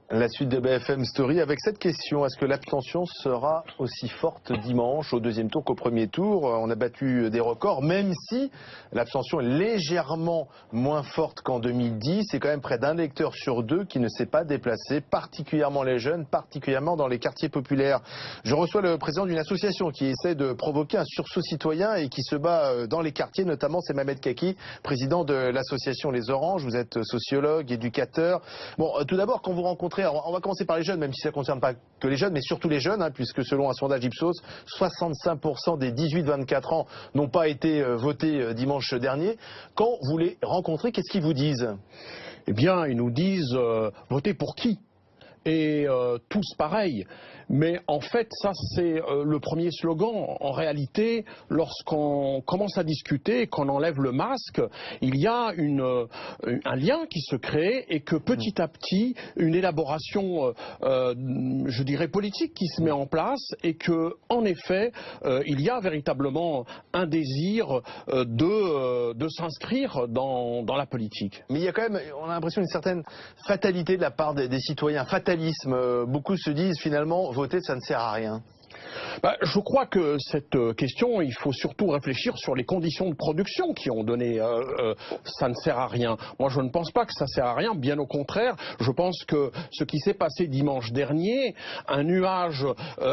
La suite de BFM Story avec cette question. Est-ce que l'abstention sera aussi forte dimanche au deuxième tour qu'au premier tour? On a battu des records, même si l'abstention est légèrement moins forte qu'en 2010. C'est quand même près d'un électeur sur deux qui ne s'est pas déplacé, particulièrement les jeunes, particulièrement dans les quartiers populaires. Je reçois le président d'une association qui essaie de provoquer un sursaut citoyen et qui se bat dans les quartiers, notamment c'est Mohamed Kaki, président de l'association Les Oranges. Vous êtes sociologue, éducateur. Bon, tout d'abord, quand vous rencontrez, on va commencer par les jeunes, même si ça ne concerne pas que les jeunes, mais surtout les jeunes, puisque selon un sondage Ipsos, 65% des 18-24 ans n'ont pas été votés dimanche dernier. Quand vous les rencontrez, qu'est-ce qu'ils vous disent? Eh bien, ils nous disent voter pour qui? Et tous pareils. Mais en fait, ça c'est le premier slogan. En réalité, lorsqu'on commence à discuter, qu'on enlève le masque, il y a un lien qui se crée et que petit à petit, une élaboration, je dirais, politique qui se met en place et que, en effet, il y a véritablement un désir de s'inscrire dans la politique. Mais il y a quand même, on a l'impression, une certaine fatalité de la part des citoyens. Fatalisme. Beaucoup se disent finalement, voter, ça ne sert à rien. Je crois que cette question, il faut surtout réfléchir sur les conditions de production qui ont donné ça ne sert à rien. Moi, je ne pense pas que ça sert à rien, bien au contraire. Je pense que ce qui s'est passé dimanche dernier, un nuage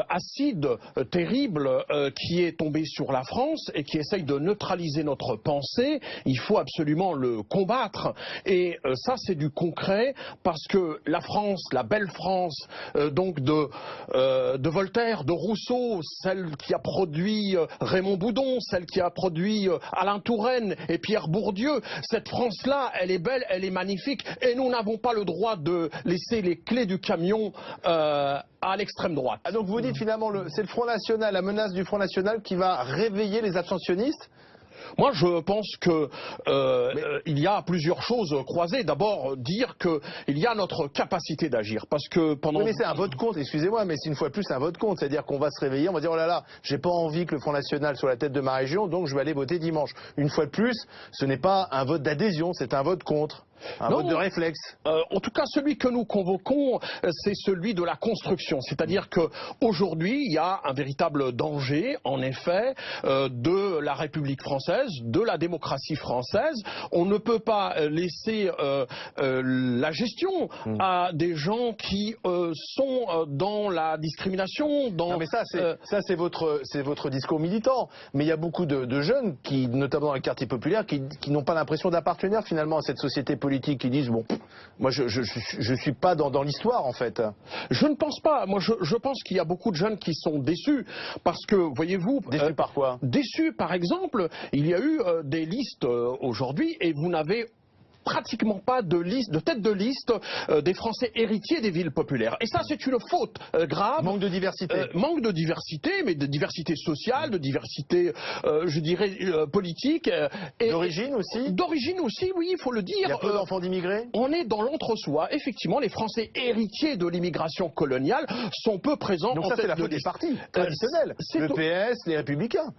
acide terrible qui est tombé sur la France et qui essaye de neutraliser notre pensée, il faut absolument le combattre. Et ça, c'est du concret parce que la France, la belle France, donc de Voltaire, de Rousseau, celle qui a produit Raymond Boudon, celle qui a produit Alain Touraine et Pierre Bourdieu. Cette France-là, elle est belle, elle est magnifique et nous n'avons pas le droit de laisser les clés du camion à l'extrême droite. Ah, donc vous dites finalement, c'est le Front National, la menace du Front National qui va réveiller les abstentionnistes? Moi, je pense que il y a plusieurs choses croisées. D'abord, dire qu'il y a notre capacité d'agir, parce que pendant. Oui, mais c'est un vote contre. Excusez-moi, mais c'est une fois de plus un vote contre. C'est-à-dire qu'on va se réveiller, on va dire oh là là, j'ai pas envie que le Front National soit la tête de ma région, donc je vais aller voter dimanche. Une fois de plus, ce n'est pas un vote d'adhésion, c'est un vote contre. Un vote de réflexe. En tout cas, celui que nous convoquons, c'est celui de la construction. C'est-à-dire qu'aujourd'hui, il y a un véritable danger, en effet, de la République française, de la démocratie française. On ne peut pas laisser la gestion à des gens qui sont dans la discrimination. Non, mais ça, c'est votre discours militant. Mais il y a beaucoup de jeunes, qui, notamment dans les quartiers populaires, qui n'ont pas l'impression d'appartenir finalement à cette société politique, qui disent bon, moi je suis pas dans l'histoire en fait. Je ne pense pas. Moi je pense qu'il y a beaucoup de jeunes qui sont déçus parce que voyez-vous. Déçus par quoi? Déçus par exemple, il y a eu des listes aujourd'hui et vous n'avez pratiquement pas de tête de liste des Français héritiers des villes populaires. Et ça, c'est une faute grave. Manque de diversité. Manque de diversité, mais de diversité sociale, de diversité, je dirais, politique. D'origine aussi? D'origine aussi, oui, il faut le dire. Il y a peu d'enfants d'immigrés? On est dans l'entre-soi. Effectivement, les Français héritiers de l'immigration coloniale sont peu présents. Donc ça, c'est la faute des partis traditionnels. Le PS, les Républicains.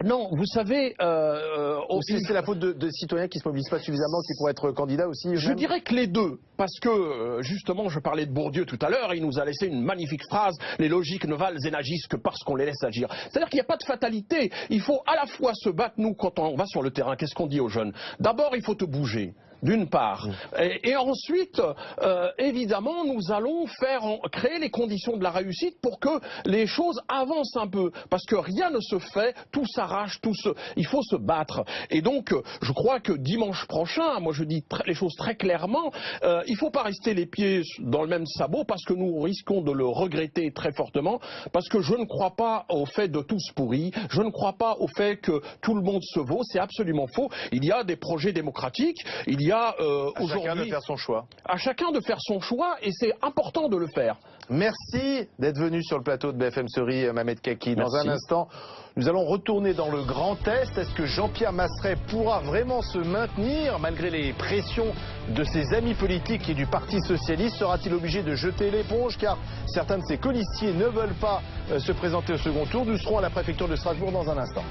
Non, vous savez... c'est la faute de citoyens qui ne se mobilisent pas suffisamment, qui pourraient être candidats aussi? Je dirais que les deux, parce que justement, je parlais de Bourdieu tout à l'heure, il nous a laissé une magnifique phrase, les logiques ne valent et n'agissent que parce qu'on les laisse agir. C'est-à-dire qu'il n'y a pas de fatalité, il faut à la fois se battre, nous, quand on va sur le terrain, qu'est-ce qu'on dit aux jeunes? D'abord, il faut te bouger. D'une part. Et ensuite, évidemment, nous allons créer les conditions de la réussite pour que les choses avancent un peu. Parce que rien ne se fait, tout s'arrache, il faut se battre. Et donc, je crois que dimanche prochain, moi je dis les choses très clairement, il ne faut pas rester les pieds dans le même sabot parce que nous risquons de le regretter très fortement. Parce que je ne crois pas au fait de tous pourris, je ne crois pas au fait que tout le monde se vaut, c'est absolument faux. Il y a des projets démocratiques, il y a aujourd'hui, à chacun de faire son choix. À chacun de faire son choix et c'est important de le faire. Merci d'être venu sur le plateau de BFM Story, Mohamed Kaki. Dans un instant, nous allons retourner dans le Grand Est. Est-ce que Jean-Pierre Masseret pourra vraiment se maintenir malgré les pressions de ses amis politiques et du Parti Socialiste? Sera-t-il obligé de jeter l'éponge car certains de ses colistiers ne veulent pas se présenter au second tour? Nous serons à la préfecture de Strasbourg dans un instant.